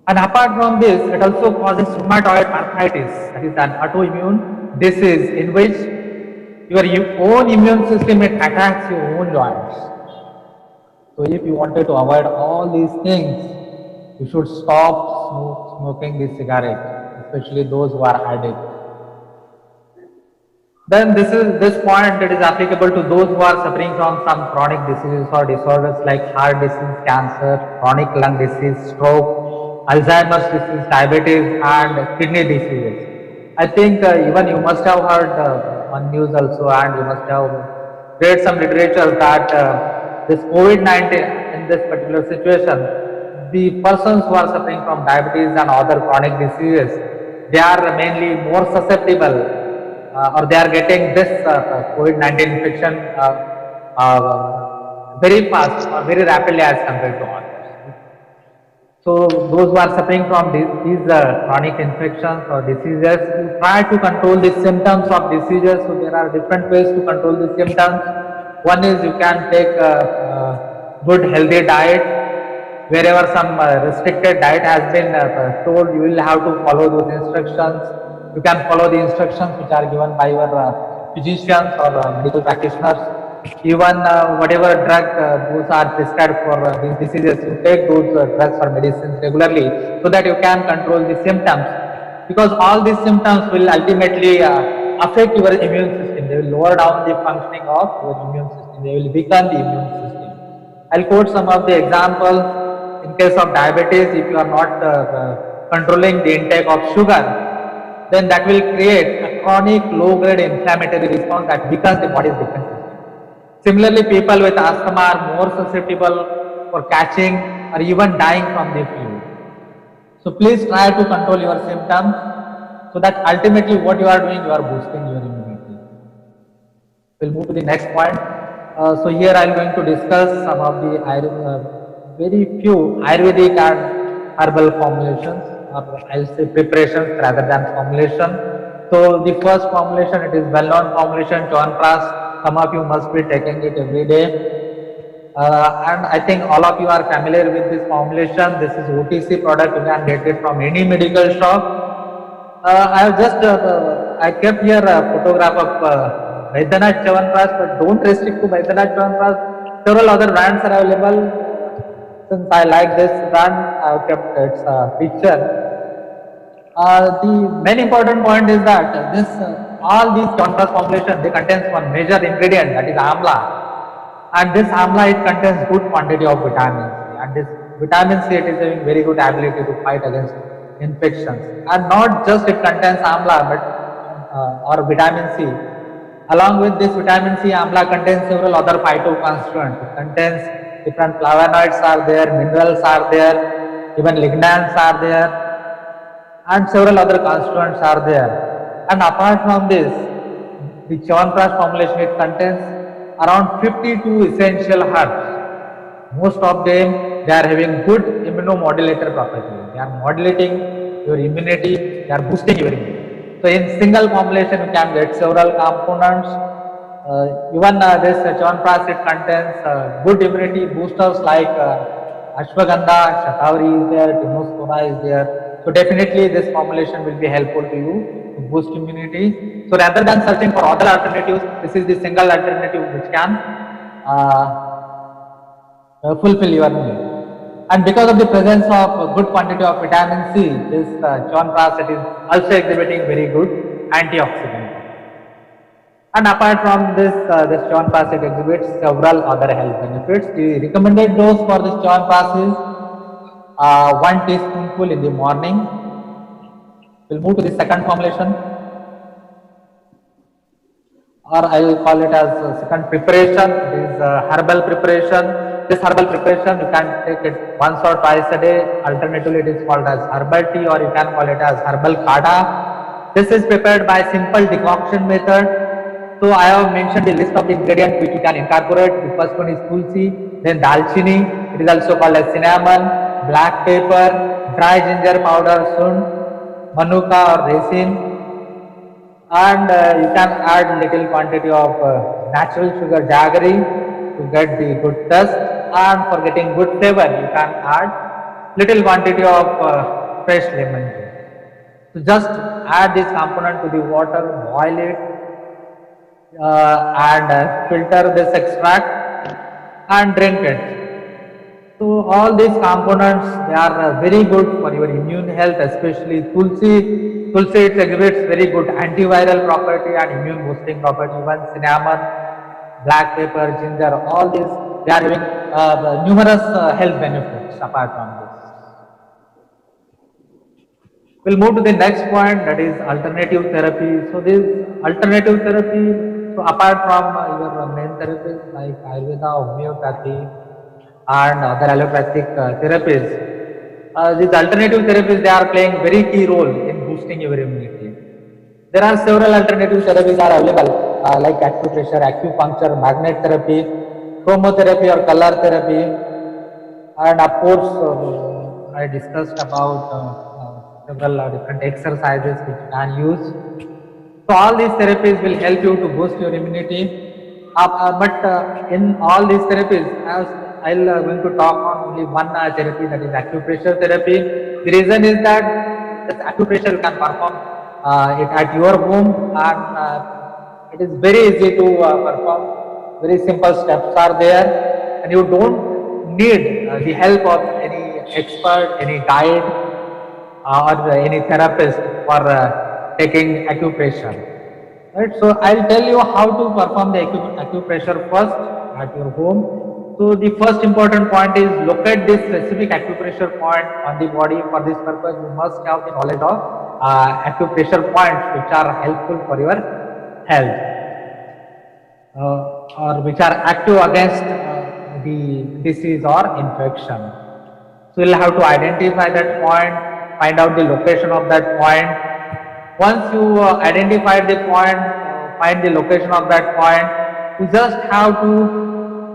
And apart from this, it also causes rheumatoid arthritis, that is an autoimmune disease in which your own immune system, it attacks your own joints. So if you wanted to avoid all these things, you should stop smoking the cigarette, especially those who are addicts. Then this point, it is applicable to those who are suffering from some chronic diseases or disorders like heart disease, cancer, chronic lung disease, stroke, Alzheimer's disease, diabetes, and kidney diseases. I think even you must have heard on news also, and you must have read some literature that this COVID-19, in this particular situation, the persons who are suffering from diabetes and other chronic diseases, they are mainly more susceptible, or they are getting this COVID-19 infection very fast or very rapidly as compared to others. So those who are suffering from these chronic infections or diseases, you try to control the symptoms of diseases. So there are different ways to control the symptoms. One is you can take a good healthy diet. Wherever some restricted diet has been told, you will have to follow those instructions. You can follow the instructions which are given by your physicians or medical practitioners. Even whatever drug those are prescribed for these diseases, you take those drugs or medicines regularly so that you can control the symptoms, because all these symptoms will ultimately affect your immune system. They will lower down the functioning of your immune system. They will weaken the immune system. I'll quote some of the examples. In case of diabetes, if you are not controlling the intake of sugar, then that will create a chronic low-grade inflammatory response that weakens the body's defense system. Similarly, people with asthma are more susceptible for catching or even dying from the flu. So please try to control your symptoms, so that ultimately what you are doing, you are boosting your immunity. We'll move to the next point. So here I am going to discuss some of the very few Ayurvedic and herbal formulations, or I'll say preparations rather than formulation. So the first formulation, it is well-known formulation, Chyawanprash. Some of you must be taking it every day. And I think all of you are familiar with this formulation. This is OTC product. You can get it from any medical shop. I have just I kept here a photograph of Baidyanath Chyawanprash, but don't restrict to Baidyanath Chyawanprash. Several other brands are available. Since I like this brand, I have kept its picture. The main important point is that all these Chyawanprash formulation, they contains one major ingredient, that is amla, and this amla, it contains good quantity of vitamin C, and this vitamin C, it is having very good ability to fight against infections. And not just it contains amla, but or vitamin C. Along with this vitamin C, amla contains several other phytoconstituents. It contains different flavonoids are there, minerals are there, even lignans are there, and several other constituents are there. And apart from this, the Chyawanprash formulation, it contains around 52 essential herbs. Most of them, they are having good immunomodulator property. They are modulating your immunity, they are boosting your immunity. So in single formulation, you can get several components Even this Chyawanprash it contains good immunity boosters like Ashwagandha, Shatavari is there, Timospora is there. So definitely this formulation will be helpful to you to boost immunity. So rather than searching for other alternatives, this is the single alternative which can fulfill your need. And because of the presence of a good quantity of vitamin C, this Chyawanprash is also exhibiting very good antioxidant. And apart from this, this Chyawanprash exhibits several other health benefits. The recommended dose for this Chyawanprash is 1 teaspoonful in the morning. We'll move to the second formulation, or I will call it as second preparation. It is herbal preparation. This herbal preparation you can take it once or twice a day. Alternatively, it is called as herbal tea, or you can call it as herbal kadha. This is prepared by simple decoction method. So I have mentioned the list of the ingredients which you can incorporate. The first one is tulsi, then dalchini. It is also called as cinnamon, black pepper, dry ginger powder, sund, manuka or resin, and you can add little quantity of natural sugar jaggery to get the good taste, and for getting good flavor you can add little quantity of fresh lemon juice. So just add this component to the water, boil it, and filter this extract and drink it. So all these components, they are very good for your immune health, especially tulsi. Tulsi it exhibits very good antiviral property and immune boosting property. Even cinnamon, black pepper, ginger, all these, they are having numerous health benefits apart from this. We'll move to the next point, that is alternative therapy. So this alternative therapy, so apart from your main therapies like Ayurveda, homeopathy, and other allopathic therapies, these alternative therapies, they are playing very key role in boosting your immunity. There are several alternative therapies are available like acupressure, acupuncture, magnet therapy, chromotherapy or color therapy, and of course I discussed about several different exercises which you can use. So all these therapies will help you to boost your immunity. But in all these therapies, as I'll going to talk on only one therapy, that is acupressure therapy. The reason is that this acupressure you can perform it at your home, and it is very easy to perform. Very simple steps are there, and you don't need the help of any expert, any guide, or any therapist for taking acupressure. Right, so I'll tell you how to perform the acupressure first at your home. So the first important point is locate this specific acupressure point on the body. For this purpose, you must have the knowledge of acupressure points which are helpful for your health, or which are active against the disease or infection. So you'll have to identify that point, find out the location of that point. Once you identify the point, find the location of that point, you just have to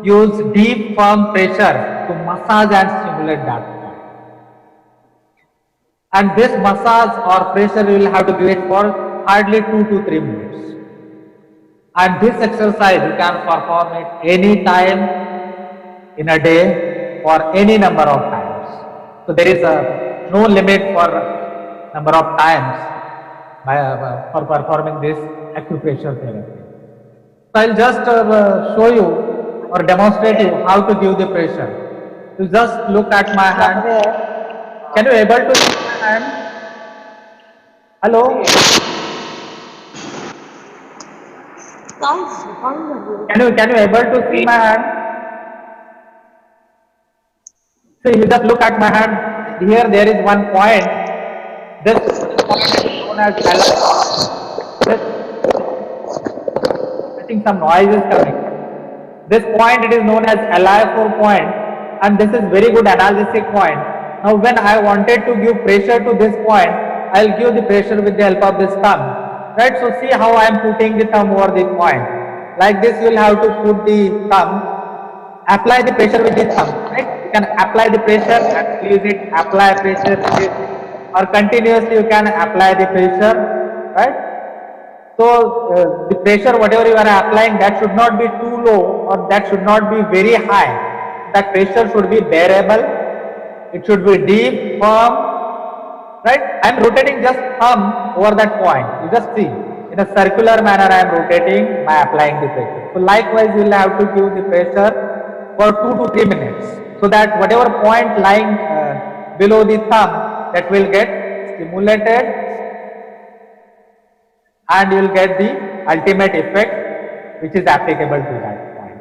use deep firm pressure to massage and stimulate that point. And this massage or pressure you will have to give it for hardly 2 to 3 minutes. And this exercise you can perform it any time in a day for any number of times. So there is no limit for number of times for performing this acupressure therapy. So I'll just show you or demonstrate you how to give the pressure. You just look at my hand. Can you able to see my hand? Hello? Can you able to see my hand? So you just look at my hand. Here there is one point. This point is known as I think some noise is coming. This point it is known as LI4 point, and this is very good analgesic point. Now when I wanted to give pressure to this point, I will give the pressure with the help of this thumb. Right, so see how I am putting the thumb over this point. Like this you will have to put the thumb, apply the pressure with the thumb. Right, you can apply the pressure and release it, apply pressure, release it, or continuously you can apply the pressure. Right, So the pressure whatever you are applying, that should not be too low or that should not be very high. That pressure should be bearable. It should be deep, firm, right? I am rotating just thumb over that point. You just see in a circular manner I am rotating by applying the pressure. So likewise you will have to give the pressure for 2 to 3 minutes, so that whatever point lying below the thumb, that will get stimulated and you will get the ultimate effect which is applicable to that point.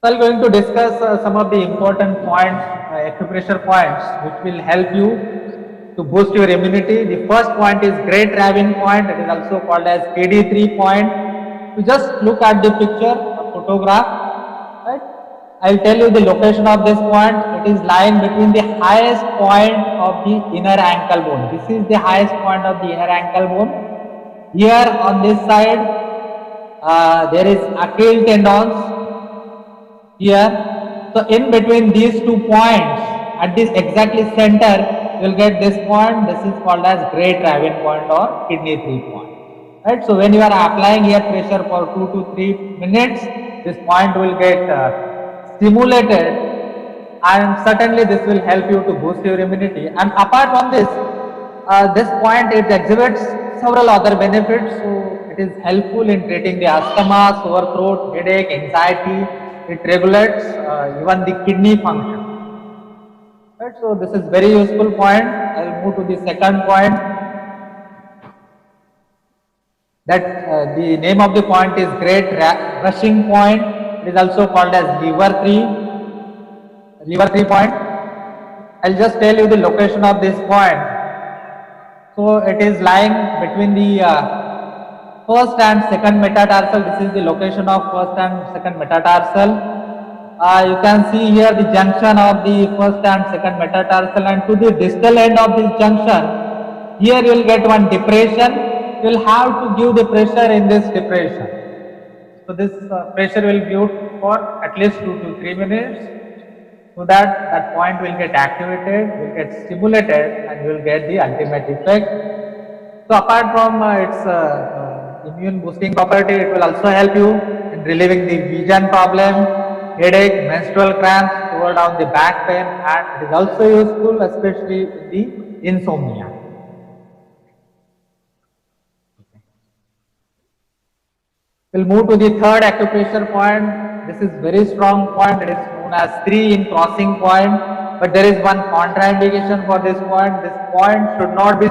So I am going to discuss some of the important points, acupressure points, which will help you to boost your immunity. The first point is Gray-Ravin point. It is also called as KD3 point. You just look at the picture or photograph, right? I will tell you the location of this point. It is lying between the highest point of the inner ankle bone. This is the highest point of the inner ankle bone. Here on this side, there is Achilles tendons here. So in between these 2 points, at this exactly center, you will get this point. This is called as Gray-Ravin point or kidney 3 point. Right? So when you are applying here pressure for 2 to 3 minutes, this point will get stimulated, and certainly this will help you to boost your immunity. And apart from this, this point it exhibits several other benefits. So it is helpful in treating the asthma, sore throat, headache, anxiety. It regulates even the kidney function. Right? So this is very useful point. I will move to the second point. That the name of the point is Great Rushing point. It is also called as lever 3 point. I will just tell you the location of this point. So it is lying between the first and second metatarsal. This is the location of first and second metatarsal. You can see here the junction of the first and second metatarsal, and to the distal end of this junction, here you will get one depression. You will have to give the pressure in this depression. So this pressure will give for at least 2 to 3 minutes, so that that point will get activated, will get stimulated, and you will get the ultimate effect. So apart from its immune boosting property, it will also help you in relieving the vision problem, headache, menstrual cramps, lower down the back pain, and it is also useful especially in the insomnia. We'll move to the third acupressure point. This is very strong point. It is known as 3 in crossing point, but there is one contraindication for this point. This point should not be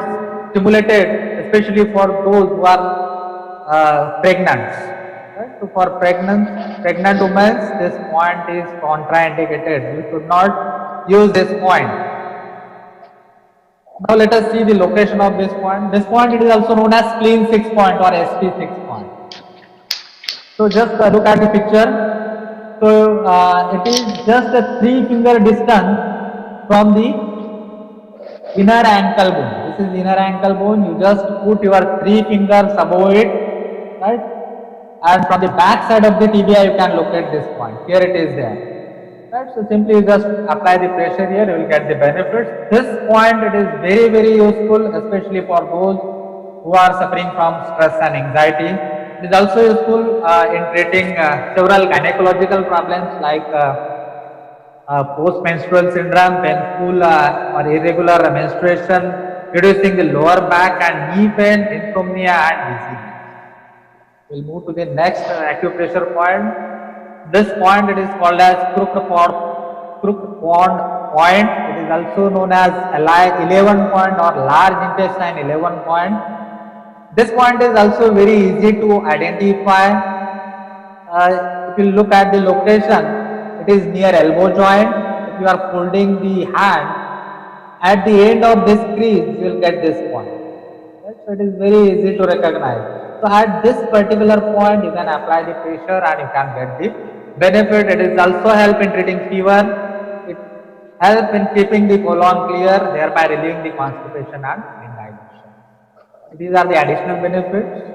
stimulated, especially for those who are pregnant. Right? So for pregnant women, this point is contraindicated. You should not use this point. Now let us see the location of this point. This point, it is also known as spleen 6 point or SP6 point. So just look at the picture. So it is just a 3-finger distance from the inner ankle bone. This is inner ankle bone. You just put your 3 fingers above it, right? And from the back side of the tibia, you can locate this point. Here it is there, right? So simply you just apply the pressure here. You will get the benefits. This point, it is very, very useful, especially for those who are suffering from stress and anxiety. It is also useful in treating several gynecological problems like post-menstrual syndrome, painful or irregular menstruation, reducing the lower back and knee pain, insomnia and dizziness. We will move to the next acupressure point. This point, it is called as crooked pond point. It is also known as 11 point or large intestine 11 point. This point is also very easy to identify. If you look at the location, it is near elbow joint. If you are folding the hand, at the end of this crease, you will get this point. Right? So it is very easy to recognize. So at this particular point, you can apply the pressure and you can get the benefit. It is also help in treating fever. It helps in keeping the colon clear, thereby relieving the constipation and indigestion. These are the additional benefits.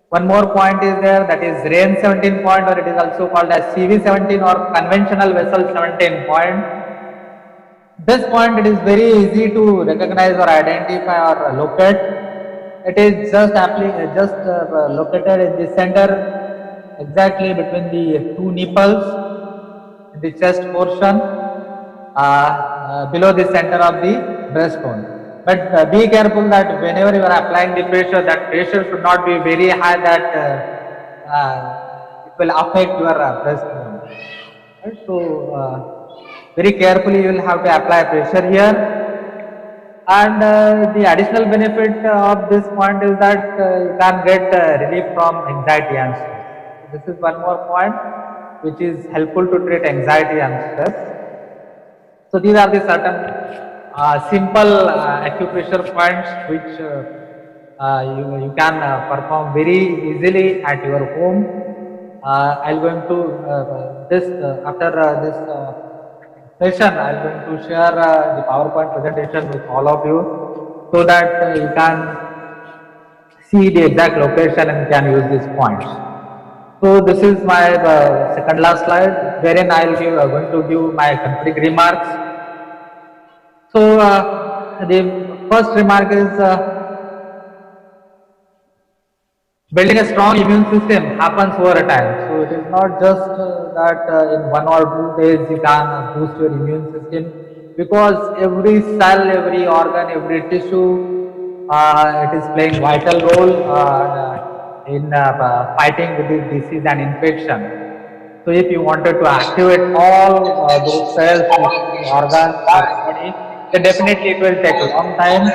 One more point is there, that is RAIN 17 point, or it is also called as CV17 or conventional vessel 17 point. This point it is very easy to recognize or identify or locate. It is just located in the center, exactly between the two nipples, in the chest portion, below the center of the breastbone. But be careful that whenever you are applying the pressure, that pressure should not be very high that it will affect your breastbone. Right? So, very carefully you will have to apply pressure here. And the additional benefit of this point is that you can get relief from anxiety and stress. This is one more point which is helpful to treat anxiety and stress. So these are the certain simple acupressure points which you can perform very easily at your home. I'll going to this after this session, I'm going to share the PowerPoint presentation with all of you so that you can see the exact location and can use these points. So this is my second last slide, wherein I'll going to give my concluding remarks. So the first remark is building a strong immune system happens over time. So it is not just that in 1 or 2 days you can boost your immune system, because every cell, every organ, every tissue, it is playing vital role in fighting with this disease and infection. So if you wanted to activate all those cells, organs, body, then definitely it will take a long time.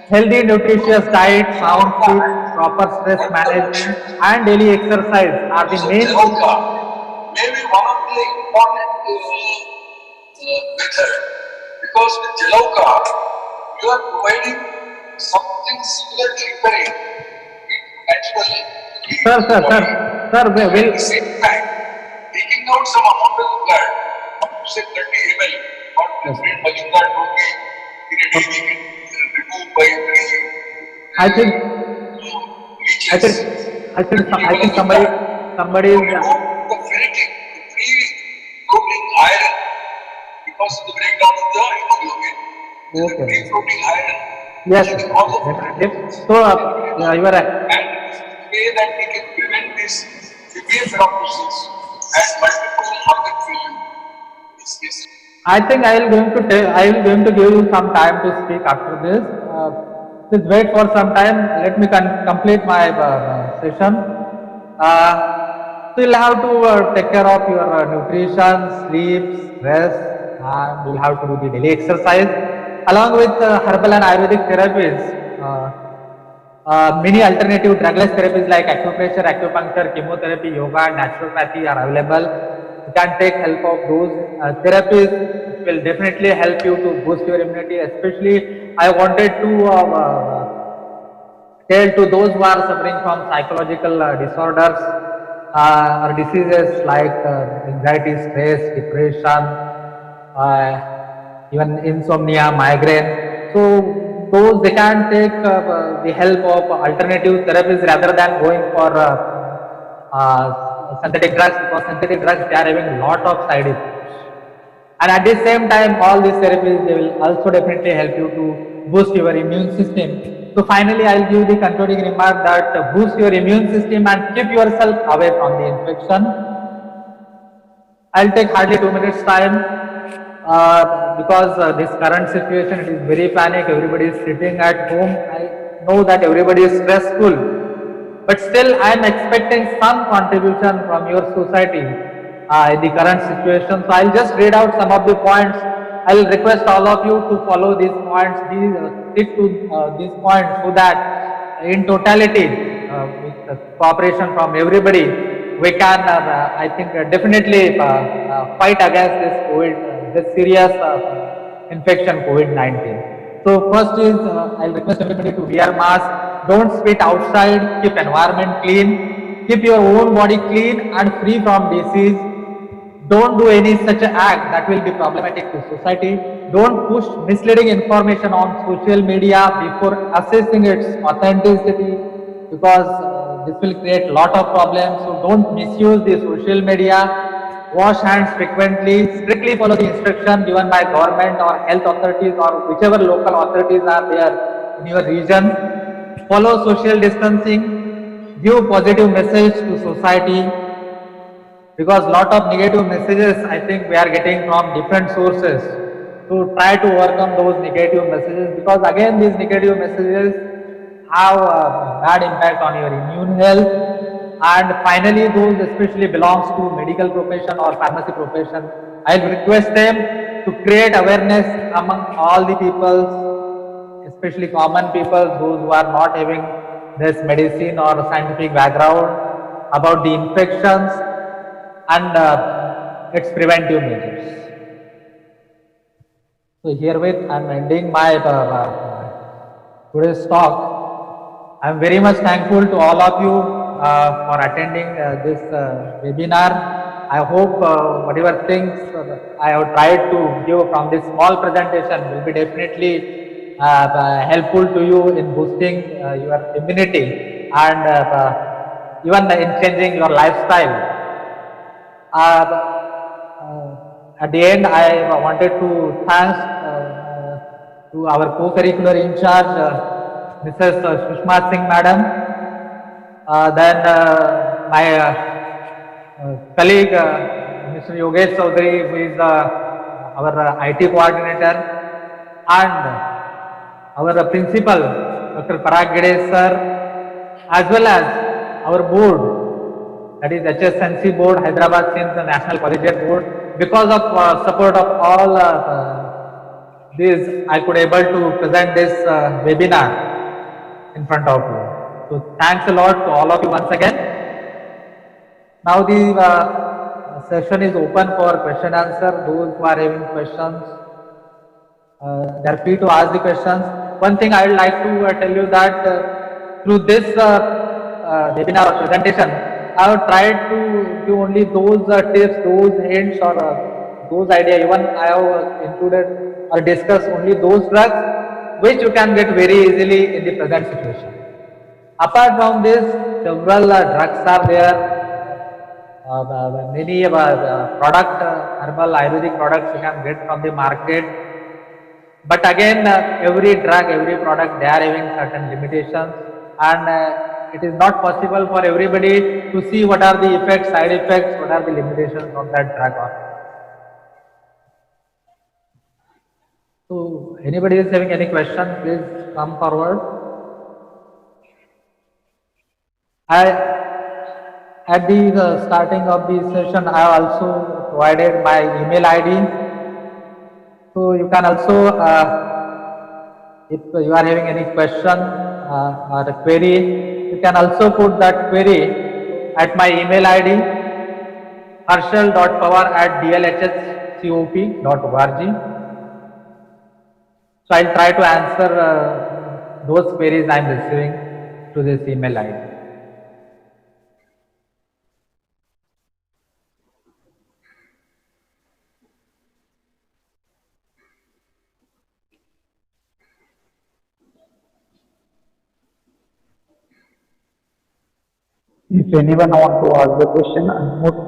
Healthy, nutritious diet, sound sleep, proper stress management, and daily exercise are the main. Jaloka may be one of the important method, because with Jaloka you are providing something similar triggering naturally. Sir, At the same time, taking out some amount of blood, say 30 ml, or different much blood would be in a day we can remove by 3. I think somebody is. The ferritin, the free floating iron, because of the breakdown of the hemoglobin. Okay. Free floating iron. Yes. Definitely. So you are right. And this is the way that we can prevent this severe ferroptosis and multiple organ failure. This is. I think I will going to give you some time to speak after this. Please wait for some time. Let me complete my session. So you'll have to take care of your nutrition, sleep, rest, and you'll have to do the daily exercise along with herbal and Ayurvedic therapies. Many alternative drugless therapies like acupressure, acupuncture, chemotherapy, yoga, and naturopathy are available. You can take help of those therapies. It will definitely help you to boost your immunity. Especially, I wanted to tell to those who are suffering from psychological disorders or diseases like anxiety, stress, depression, even insomnia, migraine. So those they can take the help of alternative therapies rather than going for synthetic drugs, because synthetic drugs they are having a lot of side effects. And at the same time, all these therapies they will also definitely help you to boost your immune system. So finally, I will give the concluding remark that boost your immune system and keep yourself away from the infection. I'll take hardly 2 minutes time because this current situation it is very panic. Everybody is sitting at home. I know that everybody is stressful, but still I am expecting some contribution from your society in the current situation. So I'll just read out some of the points. I'll request all of you to follow these points, stick to these points, so that in totality, with cooperation from everybody, we can, I think, definitely fight against this COVID, this serious infection, COVID-19. So first is, I'll request everybody to wear mask. Don't spit outside. Keep environment clean. Keep your own body clean and free from disease. Don't do any such act that will be problematic to society. Don't push misleading information on social media before assessing its authenticity, because this will create lot of problems. So don't misuse the social media. wash hands frequently, strictly follow the instruction given by government or health authorities or whichever local authorities are there in your region. Follow social distancing, give positive message to society, because lot of negative messages I think we are getting from different sources. To try to overcome those negative messages, because again these negative messages have a bad impact on your immune health, and finally those especially belongs to medical profession or pharmacy profession, I'll request them to create awareness among all the people, especially common people, those who are not having this medicine or scientific background, about the infections and its preventive measures. So herewith I am ending my today's talk. I am very much thankful to all of you for attending this webinar. I hope whatever things I have tried to give from this small presentation will be definitely helpful to you in boosting your immunity and even in changing your lifestyle. At the end, I wanted to thank to our co-curricular in charge, Mrs. Sushma Singh Madam, then my colleague, Mr. Yogesh Chaudhary, who is our IT coordinator, and our principal, Dr. Parag Gide sir, as well as our board, that is HSNC board, Hyderabad Since National Collegiate Board. Because of support of all these, I could able to present this webinar in front of you. So thanks a lot to all of you once again. Now the session is open for question answer. Those who are having questions, they are free to ask the questions. One thing I would like to tell you that through this webinar or presentation, I have tried to give only those tips, those hints or those ideas. Even I have included or discussed only those drugs which you can get very easily in the present situation. Apart from this, several drugs are there. Many product, herbal Ayurvedic products you can get from the market. But again, every drug, every product, they are having certain limitations, and it is not possible for everybody to see what are the effects, side effects, what are the limitations of that drug. So, anybody is having any question, please come forward. At the starting of the session, I have also provided my email ID. So you can also, if you are having any question or a query, you can also put that query at my email ID, harshal.pawar@dlhscop.org. So I'll try to answer those queries I am receiving to this email ID. If anyone wants to ask the question,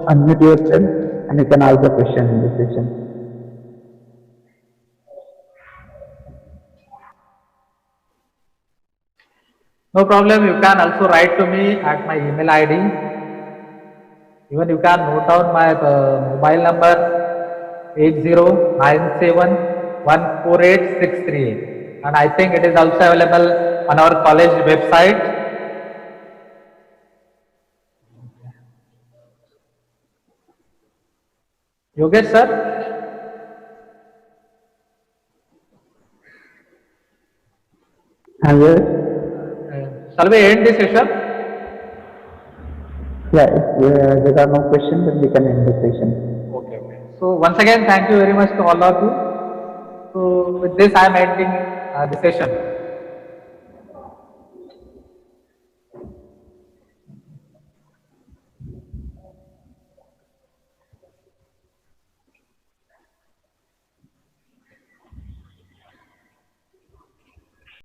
unmute yourself and you can ask the question in the session. No problem, you can also write to me at my email ID. Even you can note down my mobile number 8097148638, and I think it is also available on our college website. Yogesh sir? Yes. Shall we end this session? Yeah, if there are no questions, then we can end the session. Okay. So once again, thank you very much to all of you. So with this, I am ending the session.